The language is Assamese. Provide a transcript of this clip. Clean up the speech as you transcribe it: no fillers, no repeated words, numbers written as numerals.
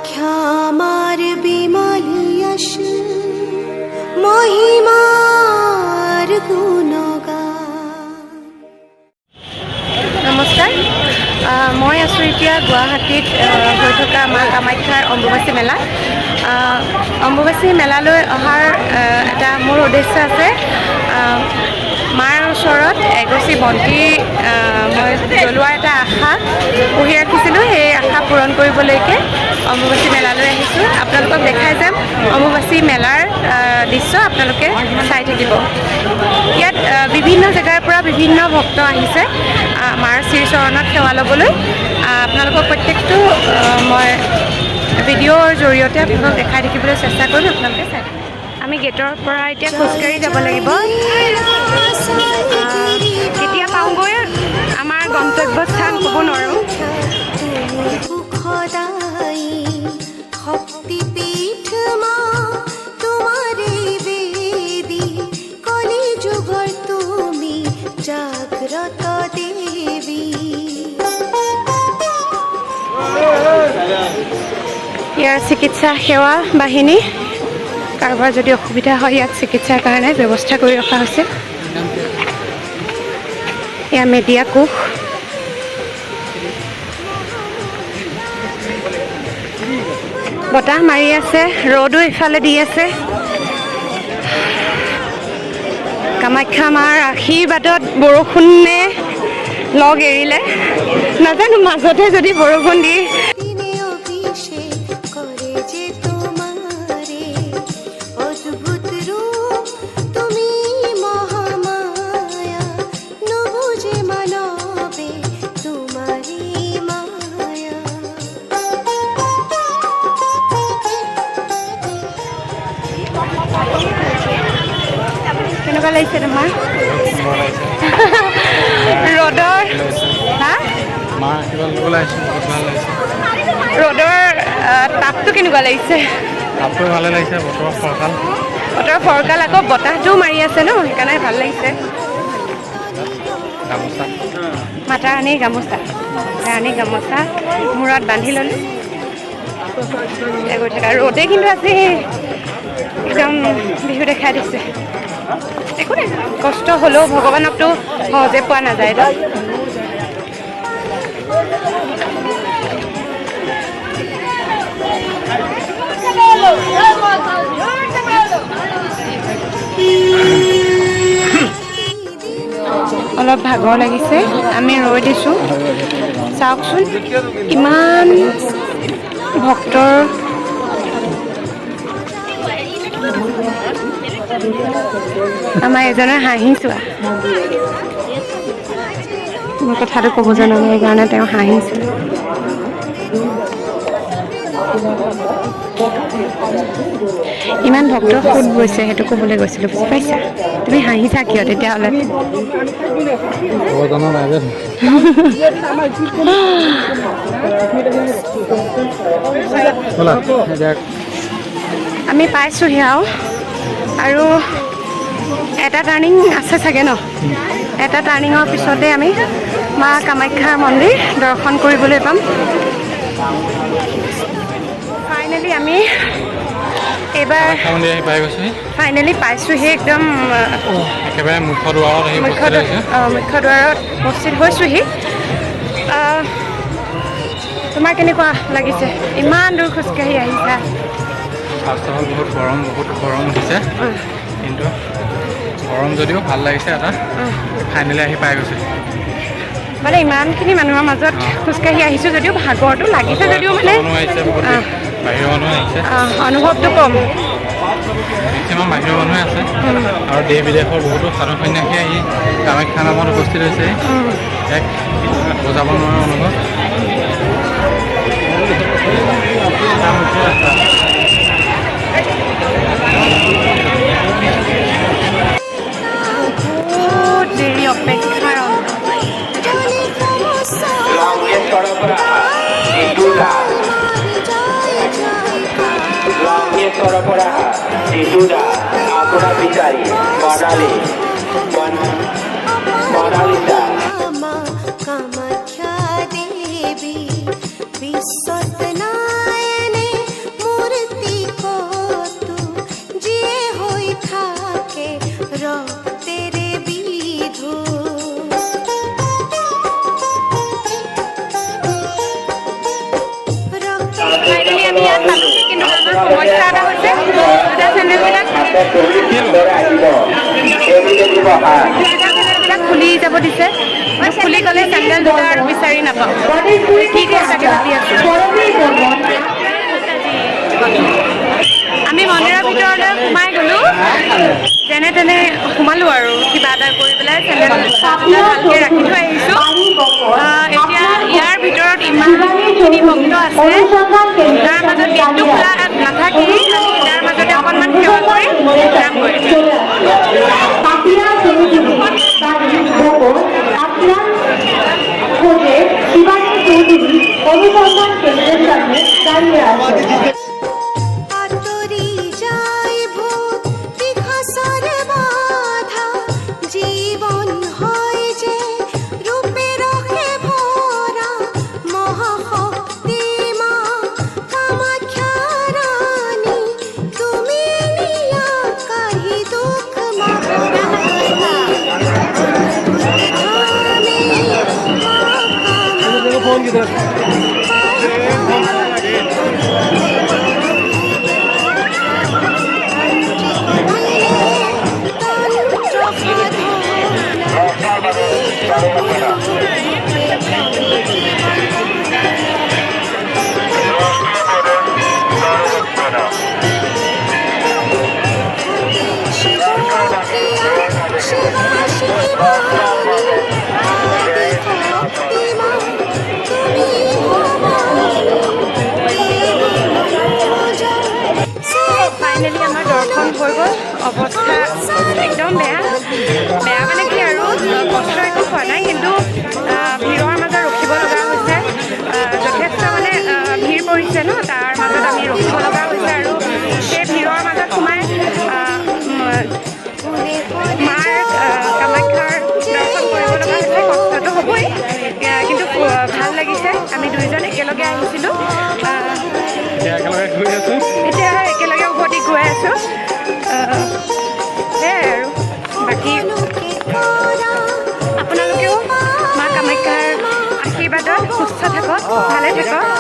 কামাখ্যামাৰ বিমলিয়স মহিমাৰ গুণগান। নমস্কাৰ, মই আছোঁ এতিয়া গুৱাহাটীত হৈ থকা মা কামাখ্যাৰ অম্বুবাচী মেলা। অম্বুবাচী মেলালৈ অহাৰ এটা মোৰ উদ্দেশ্য আছে। মাৰ ওচৰত এগছি বন্তি মই জ্বলোৱাৰ এটা আশা পুহি ৰাখিছিলোঁ। সেই আশা পূৰণ কৰিবলৈকে অম্বুবাচী মেলালৈ আহিছোঁ। আপোনালোকক দেখাই যাম অম্বুবাচী মেলাৰ দৃশ্য, আপোনালোকে চাই থাকিব। ইয়াত বিভিন্ন জেগাৰ পৰা বিভিন্ন ভক্ত আহিছে মাৰ শ্ৰীচৰণত সেৱা ল'বলৈ। আপোনালোকক প্ৰত্যেকটো মই ভিডিঅ'ৰ জৰিয়তে আপোনালোকক দেখাই থাকিবলৈ চেষ্টা কৰিম, আপোনালোকে চাই থাকিব। আমি গেটৰ পৰা এতিয়া খোজকাঢ়ি যাব লাগিব। কেতিয়া পাওঁগৈ আমাৰ গন্তব্যস্থান ক'ব নোৱাৰোঁ। শক্তিপীঠ মা তোমাৰে বেদী, কলি যুগৰ তুমি জাগ্ৰত দেৱী। ইয়াৰ চিকিৎসা সেৱা বাহিনী, কাৰোবাৰ যদি অসুবিধা হয় ইয়াত চিকিৎসাৰ কাৰণে ব্যৱস্থা কৰি ৰখা হৈছে। এয়া মেডিয়া কোষ। বতাহ মাৰি আছে, ৰ'দো ইফালে দি আছে। কামাখ্যা মাৰ আশীৰ্বাদত বৰষুণে লগ এৰিলে, নাজানো মাজতে যদি বৰষুণ দি কেনেকুৱা লাগিছে তোমাৰ? ৰ'দৰ ৰ'দৰ তাপটো কেনেকুৱা লাগিছে? তাপটো ভালে লাগিছে, বতৰ ফৰকাল। বতৰ ফৰকাল, আকৌ বতাহটোও মাৰি আছে ন, সেইকাৰণে ভাল লাগিছে। গামোচা, মাতা ৰাণীৰ গামোচা, ৰাণীৰ গামোচা মূৰত বান্ধি ল'লোঁ। গৈ থকা ৰ'দে কিন্তু আজি একদম বিহু দেখাই দিছে। একো নাই, কষ্ট হ'লেও ভগৱানকতো সহজে পোৱা নাযায় ন। অলপ ভাগৰ লাগিছে, আমি ৰৈ দিছোঁ। চাওকচোন কিমান ভক্তৰ আমাৰ এজনে হাঁহি চোৱা। মই কথাটো ক'ব জানো নাই, সেইকাৰণে তেওঁ হাঁহিছে। ইমান ভক্ত সুত গৈছে সেইটো ক'বলৈ গৈছিলোঁ, বুজি পাইছা? তুমি হাঁহিছা কিয় তেতিয়াহ'লে? আমি পাইছোঁহি আৰু এটা টাৰ্ণিং আছে চাগে ন? এটা টাৰ্ণিঙৰ পিছতে আমি মা কামাখ্যাৰ মন্দিৰ দৰ্শন কৰিবলৈ পাম। ফাইনেলি আমি এইবাৰ ফাইনেলি পাইছোঁহি, একদম একেবাৰে মুখ্য দুৱাৰত উপস্থিত হৈছোঁহি। তোমাৰ কেনেকুৱা লাগিছে? ইমান দূৰ খোজকাঢ়ি আহিছা। ফাৰ্ষ্ট অফ অল বহুত গৰম উঠিছে, কিন্তু গৰম যদিও ভাল লাগিছে। এটা ফাইনেলি আহি পাই গৈছে। মানে ইমানখিনি মানুহৰ মাজত খোজকাঢ়ি আহিছোঁ যদিও ভাগৰটো লাগিছে, যদিও মানে বাহিৰৰ মানুহ আহিছে, অনুভৱটো কম। মেক্সিমাম বাহিৰৰ মানুহে আছে আৰু দেশ বিদেশৰ বহুতো সাধু সন্যাসী আহি কামাখ্যা নামত উপস্থিত হৈছে। এক বুজাব নোৱাৰা অনুভৱ। বহুত দেৰি অপেক্ষাৰ কামাখ্যা দেৱী বিশ্বত নায়নে পালোহি, কিন্তু আমাৰ সমস্যা এটা হৈছে দুটা চেনেলবিলাক খুলি যাব দিছে। খুলি গ'লে চেণ্ডেল দুটা আৰু বিচাৰি নাপাওঁ। কি কৰোঁ তাকে ভাবি আছোঁ। আমি মন্দিৰৰ ভিতৰলৈ সোমাই গ'লোঁ, যেনে তেনে সোমালোঁ আৰু কিবা এটা কৰি পেলাই চেণ্ডেল ভালকৈ ৰাখি থৈ আহিছোঁ। এতিয়া ইয়াৰ ভিতৰত ইমানখিনি ভক্ত আছে, তাৰ মাজত গেটটো খোলা নাথাকি আমি তাৰ মাজতে অকণমান সেৱা কৰি নাম কৰিছোঁ। অনুসন্ধান কেন্দ্রের সামনে দাঁড়িয়ে আছে। আতরি যায় ভূত পিপাসার বাধা, জীবন হয় যে রূপে রহে ভরা, মহাশক্তি মা কামাখ্যা রানী, তুমি নিয়া কাহি দুঃখ ফাইনেলি আমাৰ দৰ্শন হৈ গ'ল। অৱস্থা একদম বেয়া মানে কি আৰু কষ্ট একো হোৱা নাই, কিন্তু ভিৰৰ মাজত ৰখিব লগা হৈছে। যথেষ্ট মানে ভিৰ পৰিছে ন, তাৰ মাজত আমি ৰখিব লগা হৈছে আৰু সেই ভিৰৰ মাজত সোমাই মাৰ কামাখ্যাৰ দৰ্শন কৰিব লগা হৈছে। কষ্টটো হ'বই, কিন্তু ভাল লাগিছে। আমি দুইজন একেলগে আহিছিলোঁ, এতিয়া একেলগে উভতি গৈ আছোঁ। সেয়াই আৰু বাকী আপোনালোকেও মা কামাখ্যাৰ আশীৰ্বাদত সুস্থ থাকক, ভালে থাকক।